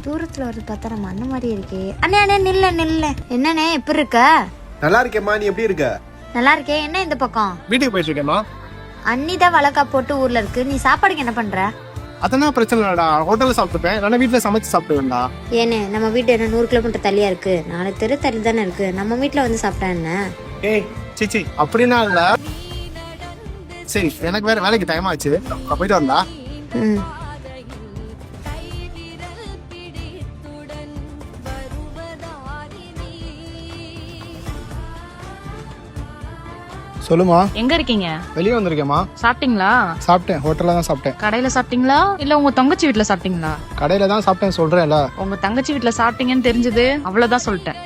தூரத்துல ஒரு பார்த்தா நம்ம அண்ணன் மாதிரி இருக்கே. அண்ணே அண்ணே நில்ல நில்ல. என்னண்ணே எப்படி இருக்க? நல்லா இருக்கேம்மா, நீ எப்படி இருக்க? நல்லா இருக்கே. என்ன இந்த பக்கம்? வீட்டுக்கு போயிட்டு இருக்கேம்மா. அண்ணிதான் வழக்கா போட்டு ஊர்ல இருக்கு. நீ சாப்பாடுக்கு என்ன பண்ற? அதெல்லாம் பிரச்சனை இல்லடா, ஹோட்டல்ல சாப்பிட்டுப்பேன், இல்லைன்னா வீட்டுல சமைச்சு சாப்பிடுவேன்டா. ஏன்னு நம்ம வீட்டு என்ன 100 கிலோமீட்டர் தள்ளியா இருக்கு? 4 தெரு தள்ளி தானே இருக்கு. நம்ம வீட்டுல வந்து சாப்பிட்டா என்ன? ஏய் சிச்சி அப்படின்னா இல்ல. சரி எனக்கு வேற வேலைக்கு டைம் ஆச்சு, நான் போயிட்டு வரலாம். ம். சொல்லுமா. எங்க இருக்கீங்க? வெளியே வந்திருக்கேம்மா. சாப்பிட்டீங்களா? சாப்பிட்டேன், ஹோட்டல்ல தான் சாப்பிட்டேன். கடையில சாப்பிட்டீங்களா இல்ல உங்க தங்கச்சி வீட்டுல சாப்பிட்டீங்களா? கடையில தான் சாப்பிட்டேன் சொல்றேன்ல. உங்க தங்கச்சி வீட்டுல சாப்பிட்டீங்கன்னு தெரிஞ்சது, அவ்வளவுதான் சொல்லிட்டேன்.